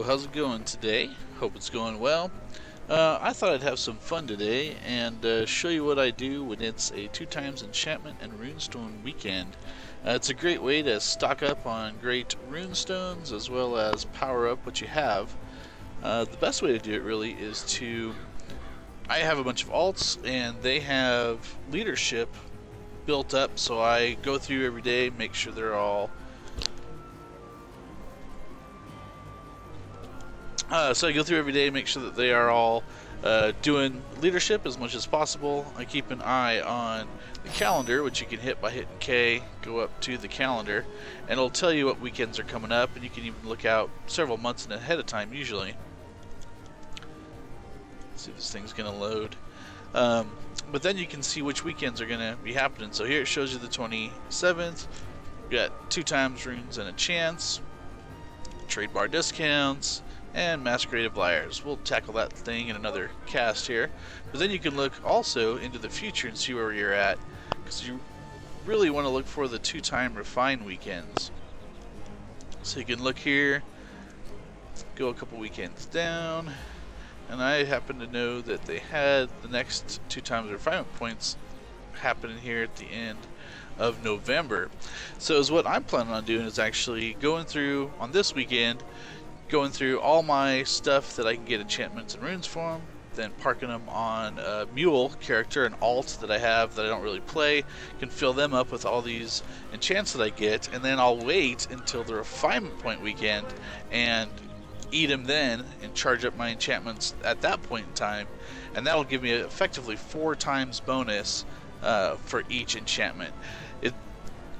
So, how's it going today? Hope it's going well. I thought I'd have some fun today and show you what I do when it's a 2 times Enchantment and Runestone weekend. It's a great way to stock up on great runestones as well as power up what you have. The best way to do it really is I have a bunch of alts and they have leadership built up, so I go through every day, make sure they're all So I go through every day, make sure that they are all doing leadership as much as possible. I keep an eye on the calendar, which you can hit by hitting K, go up to the calendar, and it'll tell you what weekends are coming up, and you can even look out several months ahead of time usually. Let's see if this thing's going to load. But then you can see which weekends are going to be happening. So here it shows you the 27th. We got 2 times runes and a chance, trade bar discounts, and Masquerade of Liars. We'll tackle that thing in another cast here. But then you can look also into the future and see where you're at, because you really want to look for the 2-time refine weekends. So you can look here, go a couple weekends down, and I happen to know that they had the next 2 times refinement points happening here at the end of November. So is what I'm planning on doing is actually going through on this weekend, going through all my stuff that I can get enchantments and runes from, then parking them on a mule character, an alt that I have that I don't really play, can fill them up with all these enchants that I get, and then I'll wait until the refinement point weekend and eat them then and charge up my enchantments at that point in time, and that'll give me effectively 4 times bonus for each enchantment.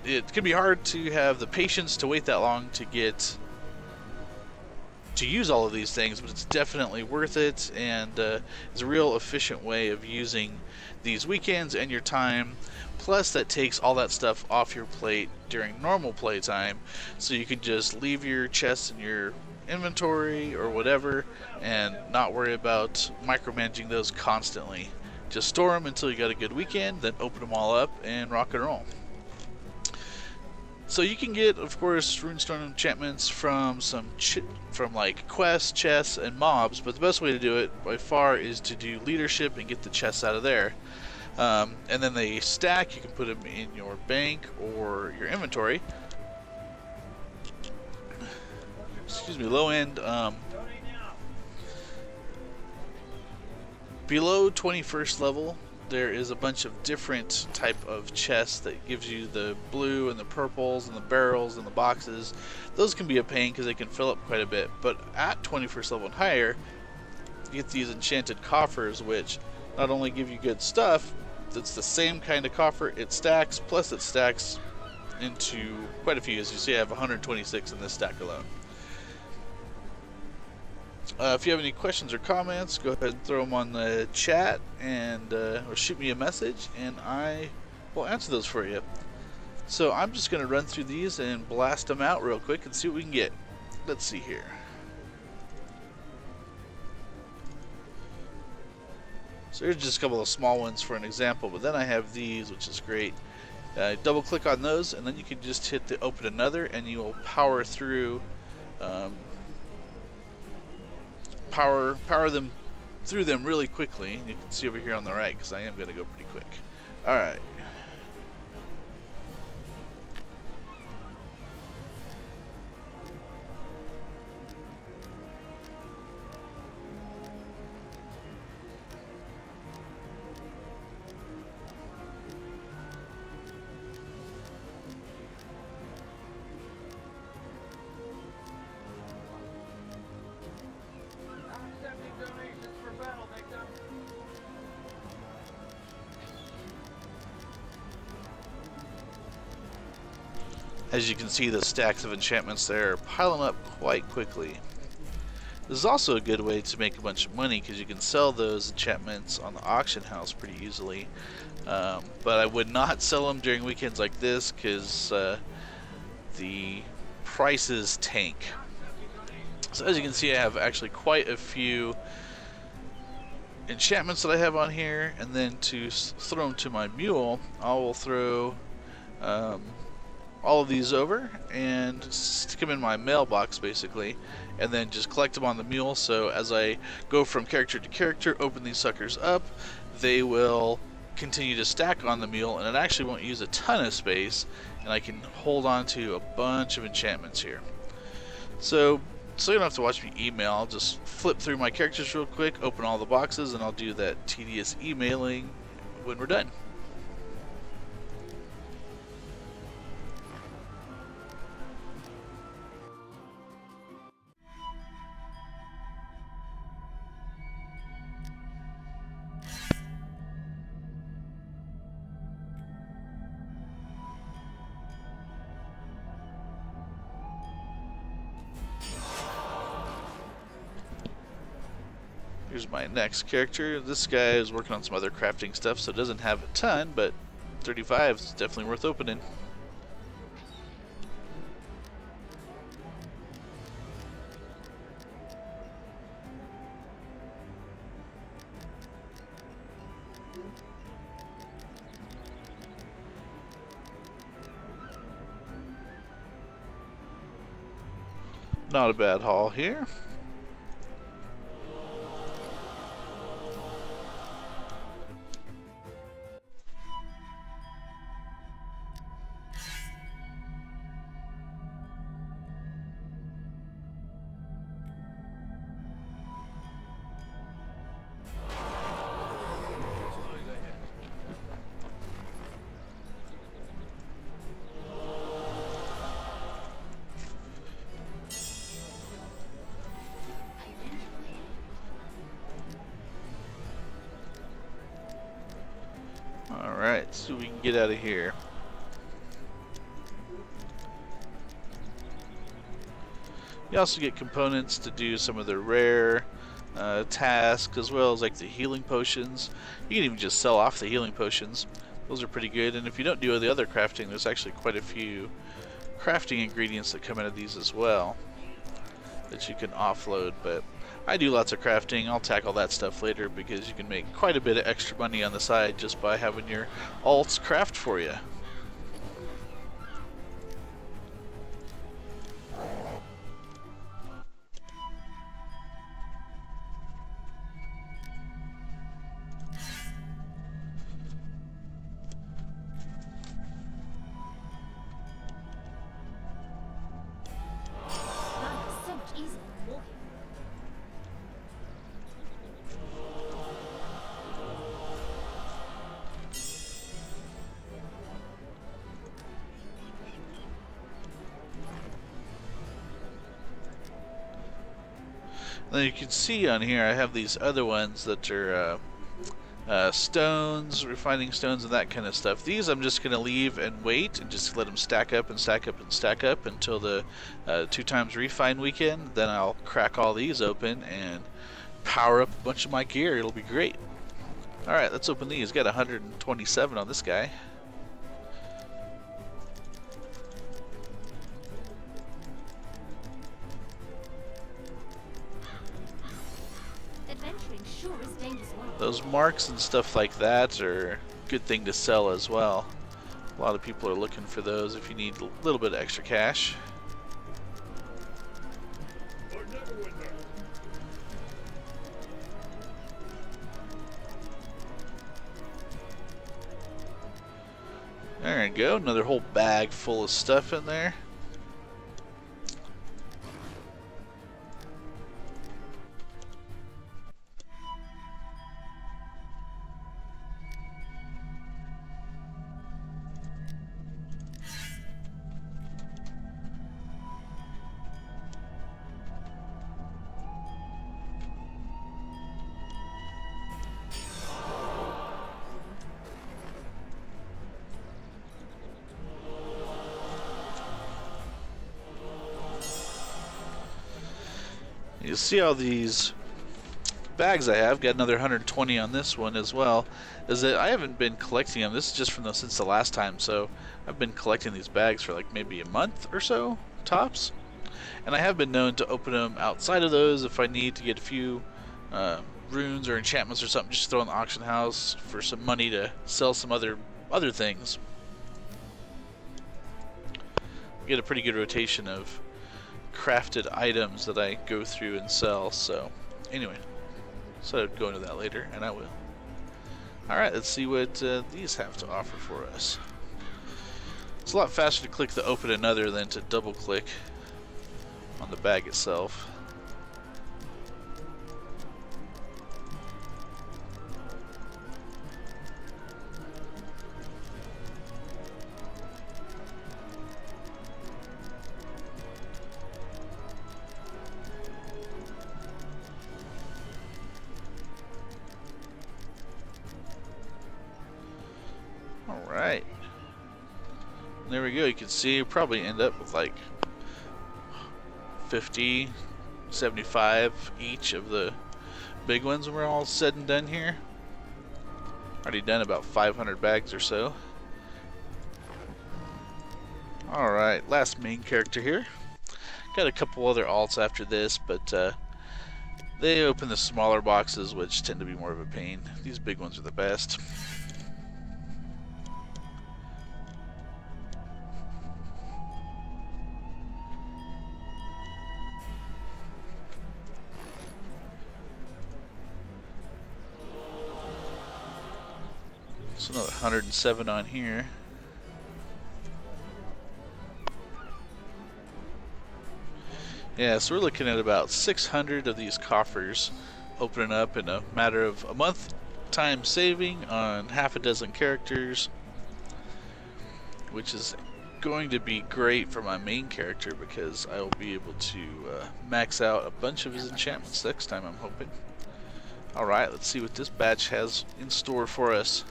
It can be hard to have the patience to wait that long to use all of these things, but it's definitely worth it, and it's a real efficient way of using these weekends and your time. Plus, that takes all that stuff off your plate during normal playtime, so you can just leave your chests in your inventory or whatever and not worry about micromanaging those constantly. Just store them until you got a good weekend, then open them all up and rock and roll. So you can get, of course, runestone enchantments from from like quests, chests, and mobs, but the best way to do it by far is to do leadership and get the chests out of there. And then they stack. You can put them in your bank or your inventory. Excuse me, low end. Below 21st level, there is a bunch of different type of chests that gives you the blue and the purples and the barrels and the boxes. Those can be a pain because they can fill up quite a bit, but at 21st level and higher, you get these enchanted coffers, which not only give you good stuff, it's the same kind of coffer, it stacks, plus it stacks into quite a few. As you see, I have 126 in this stack alone. If you have any questions or comments, go ahead and throw them on the chat and or shoot me a message, and I will answer those for you. So I'm just going to run through these and blast them out real quick and see what we can get. Let's see here. So here's just a couple of small ones for an example, but then I have these, which is great. Double click on those, and then you can just hit the open another, and you will power through. Power them through them really quickly. You can see over here on the right, because I am going to go pretty quick. Alright. As you can see, the stacks of enchantments there are piling up quite quickly. This is also a good way to make a bunch of money because you can sell those enchantments on the auction house pretty easily. But I would not sell them during weekends like this because the prices tank. So as you can see, I have actually quite a few enchantments that I have on here, and then to throw them to my mule, I will throw all of these over and stick them in my mailbox basically, and then just collect them on the mule. So as I go from character to character, open these suckers up, they will continue to stack on the mule, and it actually won't use a ton of space, and I can hold on to a bunch of enchantments here. So you don't have to watch me email. I'll just flip through my characters real quick, open all the boxes, and I'll do that tedious emailing when we're done. Here's my next character. This guy is working on some other crafting stuff, so it doesn't have a ton, but 35 is definitely worth opening. Not a bad haul here. Alright, so we can get out of here. You also get components to do some of the rare tasks, as well as like the healing potions. You can even just sell off the healing potions. Those are pretty good, and if you don't do the other crafting, there's actually quite a few crafting ingredients that come out of these as well that you can offload, but I do lots of crafting. I'll tackle that stuff later because you can make quite a bit of extra money on the side just by having your alts craft for you. Now you can see on here I have these other ones that are stones, refining stones, and that kind of stuff. These I'm just going to leave and wait and just let them stack up and stack up and stack up until the 2 times refine weekend. Then I'll crack all these open and power up a bunch of my gear. It'll be great. Alright, let's open these. Got 127 on this guy. Those marks and stuff like that are a good thing to sell as well. A lot of people are looking for those if you need a little bit of extra cash. There you go, another whole bag full of stuff in there. You see all these bags I have, got another 120 on this one as well, is that I haven't been collecting them. This is just from since the last time, so I've been collecting these bags for like maybe a month or so, tops. And I have been known to open them outside of those if I need to get a few runes or enchantments or something, just throw in the auction house for some money to sell some other things. get a pretty good rotation of crafted items that I go through and sell. So anyway, so I'd go into that later, and I will. Alright, let's see what these have to offer for us. It's a lot faster to click the open another than to double click on the bag itself. Alright. There we go. You can see you probably end up with like 50, 75 each of the big ones when we're all said and done here. Already done about 500 bags or so. Alright, last main character here. Got a couple other alts after this, but they open the smaller boxes, which tend to be more of a pain. These big ones are the best. So another 107 on here. Yeah, so we're looking at about 600 of these coffers opening up in a matter of a month time saving on half a dozen characters, which is going to be great for my main character because I will be able to max out a bunch of his enchantments next time, I'm hoping. Alright, let's see what this batch has in store for us.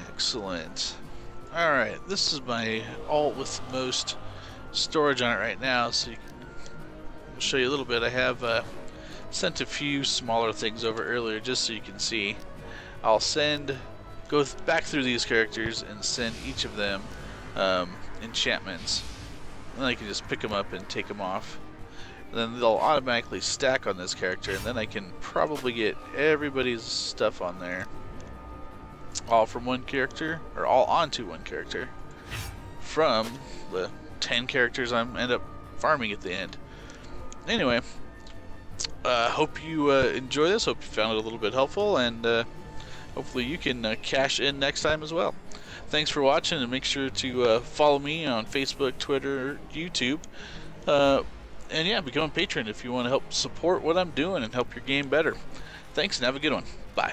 Excellent. Alright, this is my alt with the most storage on it right now, so I'll show you a little bit. I have sent a few smaller things over earlier just so you can see. I'll go back through these characters and send each of them enchantments. And then I can just pick them up and take them off. And then they'll automatically stack on this character, and then I can probably get everybody's stuff on there. All from one character, or all onto one character, from the 10 characters I end up farming at the end. Anyway, hope you enjoy this, hope you found it a little bit helpful, and hopefully you can cash in next time as well. Thanks for watching, and make sure to follow me on Facebook, Twitter, YouTube, and yeah, become a patron if you want to help support what I'm doing and help your game better. Thanks, and have a good one. Bye.